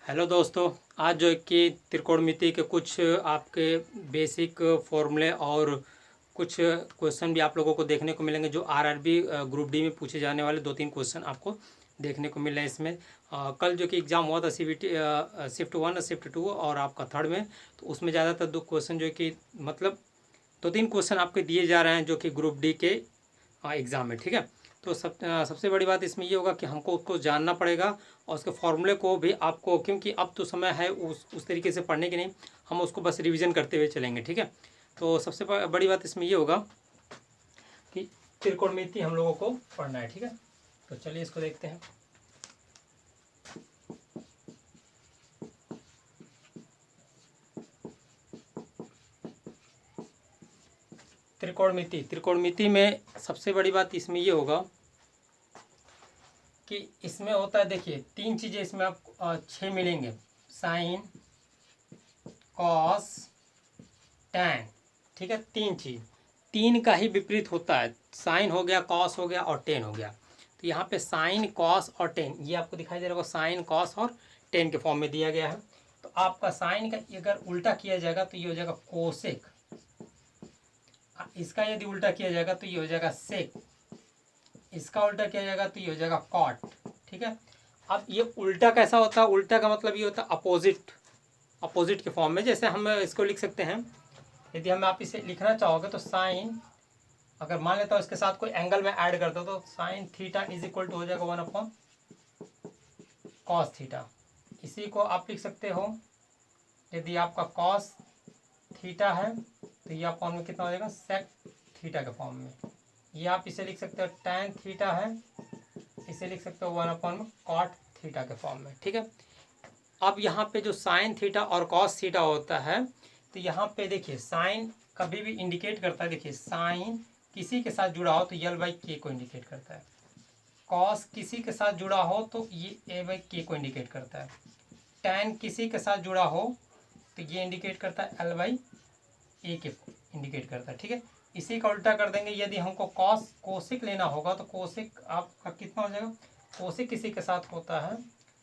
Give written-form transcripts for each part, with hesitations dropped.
Hello दोस्तों। आज जो है कि त्रिकोणमिति के कुछ आपके बेसिक फॉर्मूले और कुछ क्वेश्चन भी आप लोगों को देखने को मिलेंगे जो आरआरबी ग्रुप डी में पूछे जाने वाले 2-3 क्वेश्चन आपको देखने को मिल रहे हैं इसमें। कल जो कि एग्ज़ाम हुआ था सीबीटी शिफ्ट 1 शिफ्ट 2 और आपका थर्ड में, तो उसमें ज़्यादातर 2 क्वेश्चन जो है कि मतलब 2-3 क्वेश्चन आपके दिए जा रहे हैं जो कि ग्रुप डी के एग्ज़ाम में, ठीक है। तो सबसे बड़ी बात इसमें ये होगा कि हमको उसको जानना पड़ेगा और उसके फॉर्मूले को भी आपको, क्योंकि अब तो समय है उस तरीके से पढ़ने की नहीं, हम उसको बस रिवीजन करते हुए चलेंगे, ठीक है। तो सबसे बड़ी बात इसमें ये होगा कि त्रिकोणमिति हम लोगों को पढ़ना है, ठीक है। तो चलिए इसको देखते हैं। त्रिकोणमिति में सबसे बड़ी बात इसमें ये होगा कि इसमें होता है, देखिए 3 चीज़ें इसमें आपको 6 मिलेंगे। साइन, कॉस, टैन, ठीक है। 3 चीज़, 3 का ही विपरीत होता है। साइन हो गया, कॉस हो गया और टेन हो गया। तो यहाँ पे साइन, कॉस और टेन ये आपको दिखाई दे रहा होगा, साइन, कॉस और टेन के फॉर्म में दिया गया है। तो आपका साइन का अगर उल्टा किया जाएगा तो ये हो जाएगा कोसेक, इसका यदि उल्टा किया जाएगा तो ये हो जाएगा सेक, इसका उल्टा किया जाएगा तो ये हो जाएगा कॉट, ठीक है। अब ये उल्टा कैसा होता है? उल्टा का मतलब ये होता है अपोजिट, अपोजिट के फॉर्म में। जैसे हम इसको लिख सकते हैं, यदि हम आप इसे लिखना चाहोगे तो साइन, अगर मान लेता हूँ इसके साथ कोई एंगल में ऐड कर दो तो sine theta is equal to हो जाएगा 1 कॉस थीटा। इसी को आप लिख सकते हो, यदि आपका कॉस थीटा है तो ये आप फॉर्म में कितना हो जाएगा, सेक थीटा के फॉर्म में। ये आप इसे लिख सकते हो टैन थीटा है, इसे लिख सकते हो 1 कॉट थीटा के फॉर्म में, ठीक है। अब यहाँ पे जो साइन थीटा और कॉस थीटा होता है, तो यहाँ पे देखिए साइन कभी भी इंडिकेट करता है, देखिए साइन किसी के साथ जुड़ा हो तो यल बाई के को इंडिकेट करता है, कॉस किसी के साथ जुड़ा हो तो ये ए बाई के को इंडिकेट करता है, टैन किसी के साथ जुड़ा हो तो ये इंडिकेट करता है एल बाई ए के इंडिकेट करता है, ठीक है। इसी का उल्टा कर देंगे, यदि हमको कॉस कोसिक लेना होगा तो कोसिक आपका कितना हो जाएगा, कोसिक किसी के साथ होता है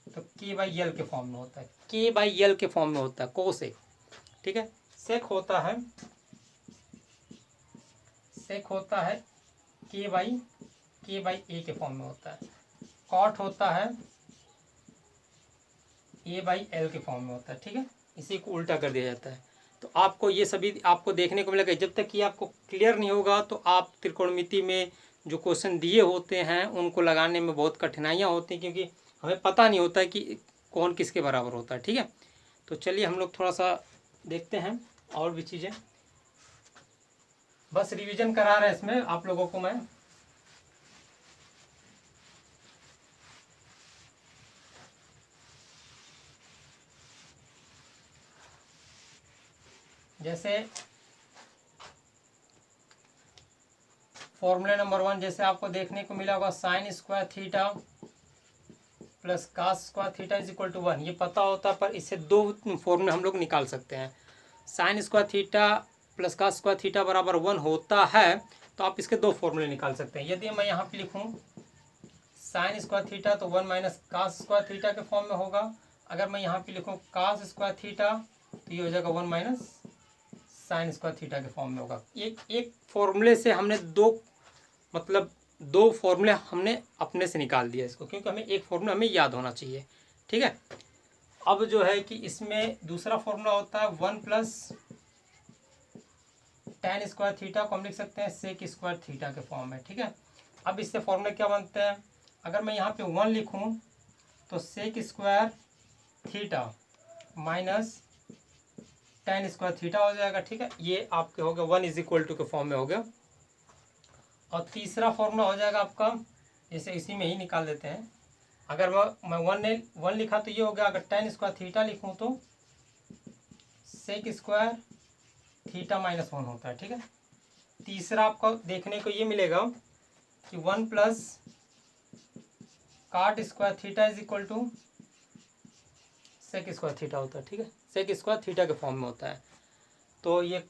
तो के बाई यल के फॉर्म में होता है, के बाई यल के फॉर्म में होता है कोसेक, ठीक है। सेक होता है, सेक होता है के बाई ए के फॉर्म में होता है, कॉट होता है ए बाई एल के फॉर्म में होता है, ठीक है। इसी को उल्टा कर दिया जाता है। तो आपको ये सभी आपको देखने को मिलेगा। जब तक कि आपको क्लियर नहीं होगा तो आप त्रिकोणमिति में जो क्वेश्चन दिए होते हैं उनको लगाने में बहुत कठिनाइयाँ होती हैं, क्योंकि हमें पता नहीं होता है कि कौन किसके बराबर होता है, ठीक है। तो चलिए हम लोग थोड़ा सा देखते हैं और भी चीज़ें, बस रिवीजन करा रहे हैं इसमें आप लोगों को मैं। जैसे फॉर्मूले नंबर 1 जैसे आपको देखने को मिला होगा, sine square theta plus cos square theta is equal to 1, ये पता होता है, पर इससे 2 फॉर्मूले हम लोग निकाल सकते हैं। Sine square theta plus cos square theta बराबर 1 होता है तो आप इसके 2 फॉर्मूले निकाल सकते हैं। यदि मैं यहाँ पे लिखूँ साइन स्क्वायर थीटा तो 1 माइनस कास स्क्वायर थीटा के फॉर्म में होगा। अगर मैं यहाँ पे लिखूँ कास स्क्वायर थीटा तो ये हो जाएगा 1 माइनस साइन स्क्वायर थीटा के फॉर्म में होगा। एक फॉर्मूले से हमने 2 फॉर्मूले हमने अपने से निकाल दिया इसको, क्योंकि हमें एक फॉर्मूला हमें याद होना चाहिए, ठीक है। अब जो है कि इसमें दूसरा फॉर्मूला होता है 1 प्लस टैन स्क्वायर थीटा को हम लिख सकते हैं सेक स्क्वायर थीटा के फॉर्म में, ठीक है। अब इससे फॉर्मूले क्या बनते हैं, अगर मैं यहाँ पे 1 लिखूँ तो sec square theta minus tan square theta हो जाएगा, ठीक है। ये आपके हो गया 1 इज इक्वल टू के फॉर्म में हो गया। और तीसरा फॉर्मूला हो जाएगा आपका, जैसे इसी में ही निकाल देते हैं। अगर मैं 1 लिखा तो ये हो गया, अगर टैन स्क्वायर थीटा लिखूँ तो सेक स्क्वायर थीटा माइनस 1 होता है, ठीक है। तीसरा आपको देखने को ये मिलेगा कि 1 plus cot square theta is equal to sec square theta होता है, ठीक है। सेक स्क्वायर थीटा के फॉर्म में होता है। तो ये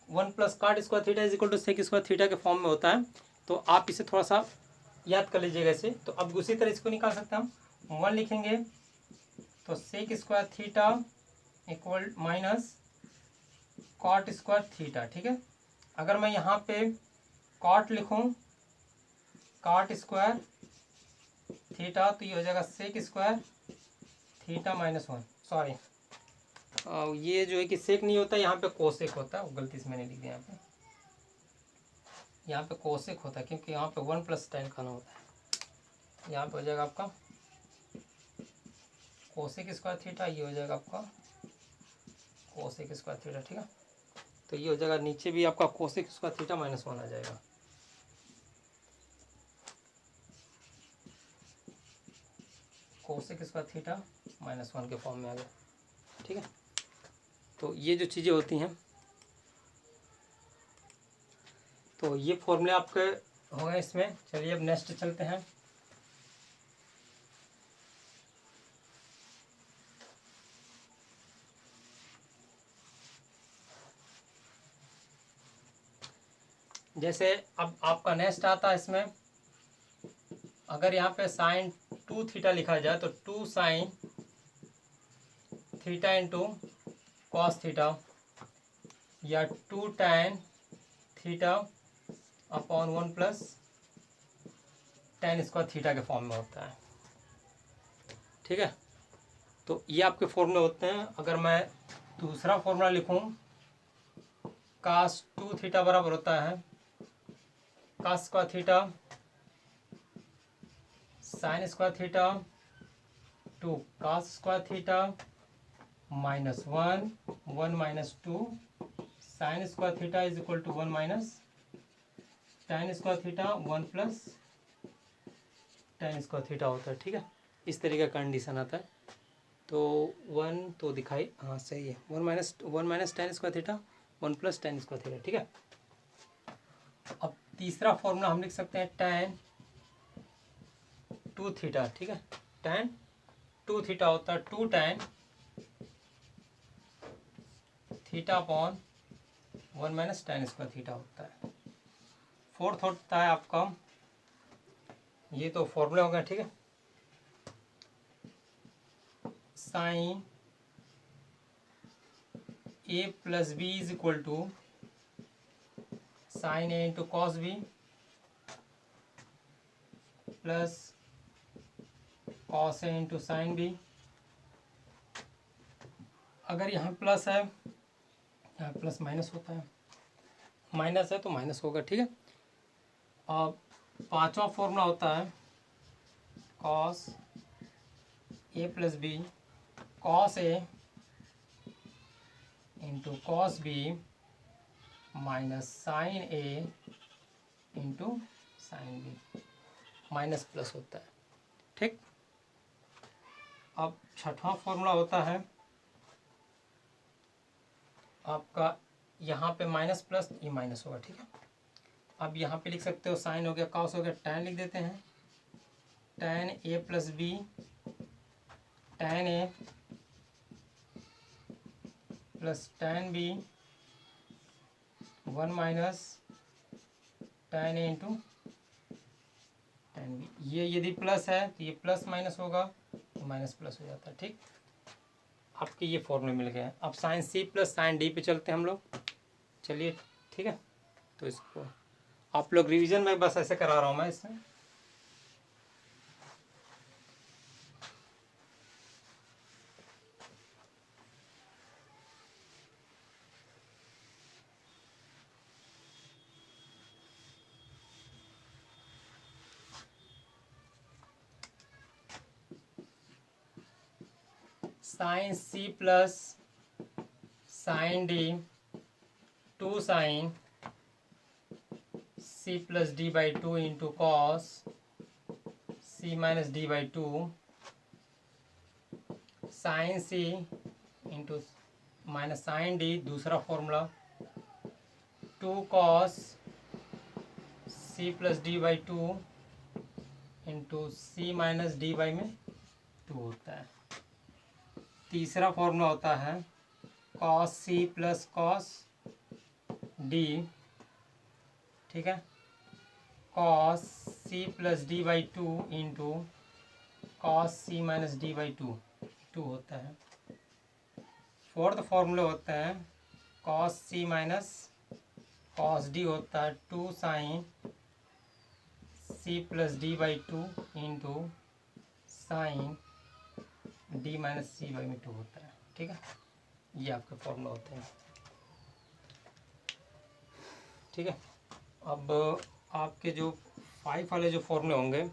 1 plus cot square theta is equal to sec square theta के फॉर्म में होता है। तो आप इसे थोड़ा सा याद कर लीजिएगा इसे। तो अब उसी तरह इसको निकाल सकते हैं हम, 1 लिखेंगे तो sec square theta equal minus cot square theta, ठीक है। अगर मैं यहाँ पे कॉट लिखूँ, कॉट स्क्वायर थीटा, तो ये हो जाएगा सेक स्क्वायर थीटा -1। सॉरी, ये जो है कि सेक नहीं होता, यहाँ पे कोसेक होता है, गलती से मैंने लिख दिया यहाँ पे। यहाँ पे कोसेक होता है क्योंकि यहाँ पे 1 + tan खाना होता है। यहाँ पे हो जाएगा आपका कोसेक स्क्वायर थीटा, ये हो जाएगा आपका कोसेक स्क्वायर थीटा, ठीक है। तो ये हो जाएगा, नीचे भी आपका कोसेक स्क्वायर थीटा -1 आ जाएगा। कोसेक स्क्वायर थीटा -1 के फॉर्म में आ गया, ठीक है। तो ये जो चीज़ें होती हैं, तो ये फॉर्मूले आपके हो गए इसमें। चलिए अब नेक्स्ट चलते हैं। जैसे अब आपका नेक्स्ट आता है इसमें, अगर यहाँ पे sin 2 थीटा लिखा जाए तो 2 sin theta into cos theta, या 2 tan theta upon 1 + tan square theta के फॉर्म में होता है, ठीक है। तो ये आपके फॉर्मूले होते हैं। अगर मैं दूसरा फॉर्मूला लिखूं, cos 2 थीटा बराबर होता है cos square theta sin square theta two cos square theta -1 1 - 2 sin square theta is equal to 1 - tan square theta 1 + tan square theta होता है, ठीक है। इस तरीके का कंडीशन आता है। तो 1 तो दिखाई, हाँ सही है, 1 - tan square theta 1 + tan square theta, ठीक है। अब तीसरा फॉर्मूला हम लिख सकते हैं tan 2 थीटा, ठीक है। tan 2 थीटा होता है 2 tan theta upon 1 - tan square theta होता है। फोर्थ होता है आपका, ये तो फॉर्मूला हो गया, ठीक है। Sine a + b is equal to sine a into cos B plus cos A into sine B. अगर यहाँ प्लस है, यहाँ प्लस माइनस होता है, माइनस है तो माइनस होगा, ठीक है। अब पांचवा फॉर्मूला होता है cos A + b cos A into cos B minus sine A into sine B, minus plus होता है, ठीक। अब छठवां फॉर्मूला होता है आपका, यहाँ पे माइनस प्लस, ये माइनस होगा, ठीक है। अब यहाँ पे लिख सकते हो साइन हो गया, कॉस हो गया, टैन लिख देते हैं। Tan a + b tan a plus tan b 1 - tan a into tan b। ये यदि प्लस है तो ये प्लस माइनस होगा तो माइनस प्लस हो जाता है, ठीक। आपके ये फॉर्मूले मिल गए हैं। अब साइन c + साइन d पे चलते हैं हम लोग। चलिए, ठीक है। तो इसको आप लोग रिवीजन में बस ऐसे करा रहा हूँ मैं इसमें। Sine c + sine d 2 sine c + d/2 into cos c - d/2 sine c into minus sine d, दूसरा formula 2 cos c + d/2 into c - d/2 होता है। तीसरा फॉर्मूला होता है कॉस c + कॉस d, ठीक है, cos c + d/2 into cos c - d/2। 2 होता है। फोर्थ फॉर्मूला होता है cos c minus cos d होता है 2 sine c plus D by 2 into sine D minus C by में 2 होता है। ठीक है, ये आपके फॉर्मूला होते हैं। ठीक है, अब आपके जो 5 वाले जो फॉर्मूले होंगे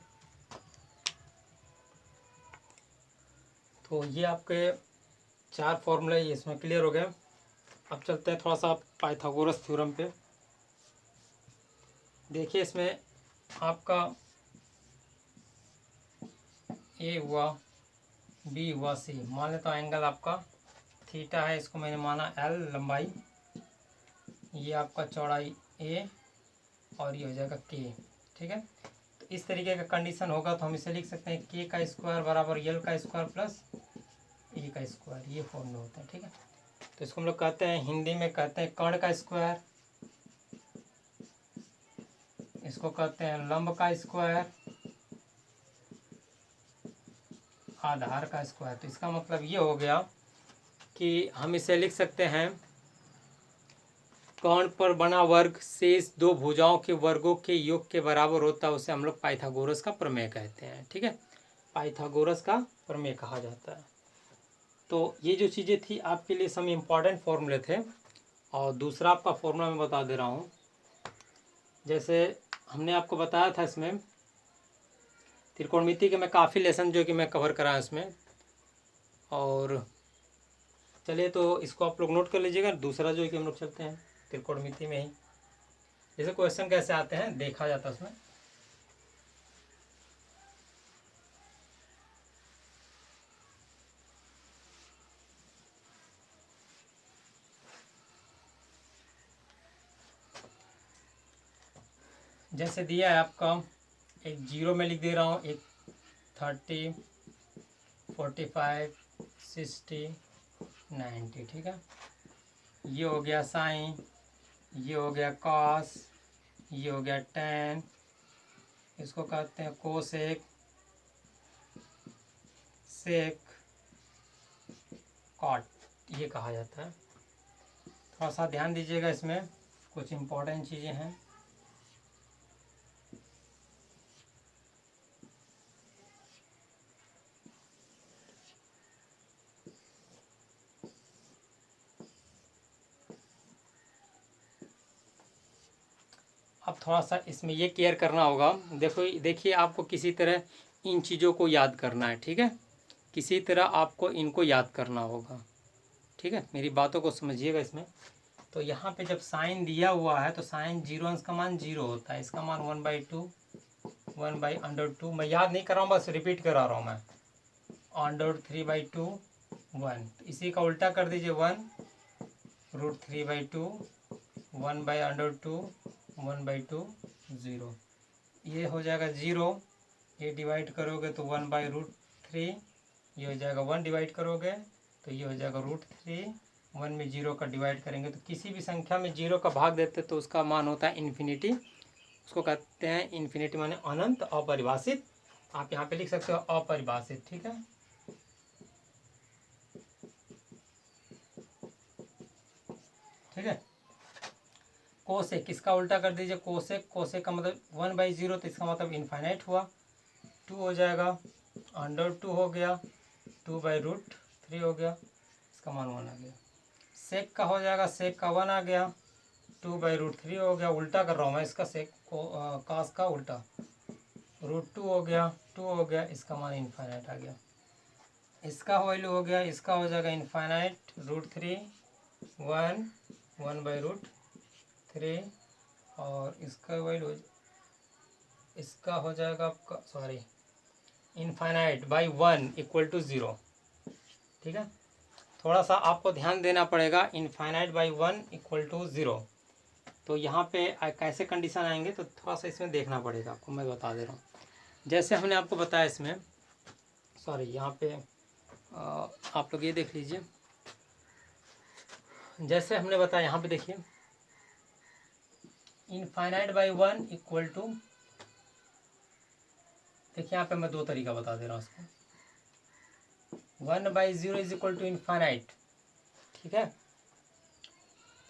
तो ये आपके 4 फॉर्मूले इसमें क्लियर हो गए। अब चलते हैं थोड़ा सा पाइथागोरस थ्योरम पे। देखिए इसमें आपका ए हुआ, बी हुआ, सी। मान लेता हूँ एंगल आपका थीटा है, इसको मैंने माना एल लंबाई, ये आपका चौड़ाई ए और ये हो जाएगा के। ठीक है, तो इस तरीके का कंडीशन होगा तो हम इसे लिख सकते हैं के का स्क्वायर बराबर एल का स्क्वायर प्लस ए का स्क्वायर। ये फॉर्मूला होता है। ठीक है, तो इसको हम लोग कहते हैं, हिंदी में कहते हैं कर्ण का स्क्वायर, इसको कहते हैं लंब का स्क्वायर, आधार का स्क्वायर। तो इसका मतलब ये हो गया कि हम इसे लिख सकते हैं कर्ण पर बना वर्ग शेष 2 भुजाओं के वर्गों के योग के बराबर होता है, उसे हम लोग पाइथागोरस का प्रमेय कहते हैं। ठीक है, पाइथागोरस का प्रमेय कहा जाता है। तो ये जो चीज़ें थी आपके लिए सम इम्पॉर्टेंट फॉर्मूले थे। और दूसरा आपका फॉर्मूला मैं बता दे रहा हूँ। जैसे हमने आपको बताया था इसमें त्रिकोणमिति के मैं काफ़ी लेसन जो कि मैं कवर करा इसमें, और चलिए तो इसको आप लोग नोट कर लीजिएगा। दूसरा जो है कि हम लोग चलते हैं त्रिकोणमिति में ही, जैसे क्वेश्चन कैसे आते हैं देखा जाता है उसमें। जैसे दिया है आपका, एक 0 में लिख दे रहा हूँ, एक 30, 45, 60, 90। ठीक है, ये हो गया साइन, ये हो गया कॉस, ये हो गया टैन, इसको कहते हैं कोसेक, सेक, कॉट, ये कहा जाता है। थोड़ा सा ध्यान दीजिएगा, इसमें कुछ इम्पोर्टेंट चीज़ें हैं। अब थोड़ा सा इसमें ये केयर करना होगा। देखिए आपको किसी तरह इन चीज़ों को याद करना है। ठीक है, किसी तरह आपको इनको याद करना होगा। ठीक है, मेरी बातों को समझिएगा इसमें। तो यहाँ पे जब साइन दिया हुआ है तो साइन 0 अंश का मान 0 होता है, इसका मान 1/2, 1/√2। मैं याद नहीं कर रहा हूँ, बस रिपीट करा रहा हूँ मैं। √3/2 1, तो इसी का उल्टा कर दीजिए 1√3/2, 1/√2, 1/2 0। ये हो जाएगा 0, ये डिवाइड करोगे तो 1/√3, ये हो जाएगा 1 डिवाइड करोगे तो ये हो जाएगा √3। 1 में 0 का डिवाइड करेंगे तो किसी भी संख्या में 0 का भाग देते तो उसका मान होता है इन्फिनिटी। उसको कहते हैं इन्फिनिटी माने अनंत, अपरिभाषित। आप यहाँ पे लिख सकते हो अपरिभाषित। ठीक है, ठीक है। कोसेक, किसका उल्टा कर दीजिए, कोसेक, कोसेक का मतलब 1/0, तो इसका मतलब इनफाइनाइट हुआ। 2 हो जाएगा, √2 हो गया, 2/√3 हो गया, इसका मान 1 आ गया। सेक का हो जाएगा, सेक का 1 आ गया, 2/√3 हो गया। उल्टा कर रहा हूँ मैं इसका, सेक को कास का उल्टा, √2 हो गया, 2 हो गया, इसका मान इनफाइनाइट आ गया। इसका वैल्यू हो गया, इसका हो जाएगा इनफाइनाइट, √3, 1, 1/√3, और इसका वैल्यू इसका हो जाएगा आपका, सॉरी, इनफाइनाइट बाई 1 = 0। ठीक है, थोड़ा सा आपको ध्यान देना पड़ेगा, इनफाइनाइट बाई 1 = 0। तो यहाँ पे कैसे कंडीशन आएंगे तो थोड़ा सा इसमें देखना पड़ेगा आपको, मैं बता दे रहा हूँ। जैसे हमने आपको बताया इसमें, सॉरी यहाँ पे आप लोग ये देख लीजिए। जैसे हमने बताया यहाँ पे देखिए, इनफाइनाइट बाई 1 = देखिए यहाँ पे मैं 2 तरीका बता दे रहा हूँ इसको। 1/0 इज इक्वल टू इनफाइनाइट, ठीक है।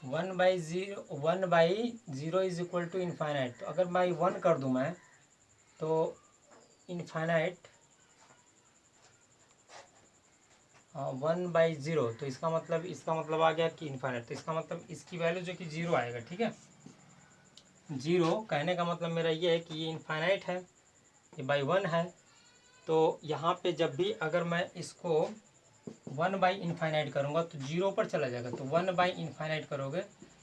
1/0 इज इक्वल टू इनफाइनाइट, तो अगर बाई 1 कर दूं मैं तो इनफाइनाइट 1/0, तो इसका मतलब आ गया कि इनफाइनाइट, तो इसका मतलब इसकी वैल्यू जो कि 0 आएगा, ठीक है। 0 कहने का मतलब मेरा ये है कि ये इनफाइनाइट है, ये बाई 1 है, तो यहाँ पे जब भी अगर मैं इसको 1/इनफाइनाइट करूँगा तो 0 पर चला जाएगा, तो 1/इनफाइनाइट करोगे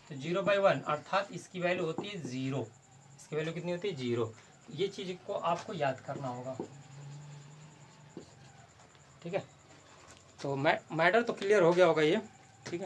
तो 0/1, अर्थात इसकी वैल्यू होती है 0। इसकी वैल्यू कितनी होती है? 0। ये चीज़ को आपको याद करना होगा, ठीक है। तो मैटर तो क्लियर हो गया होगा ये, ठीक है।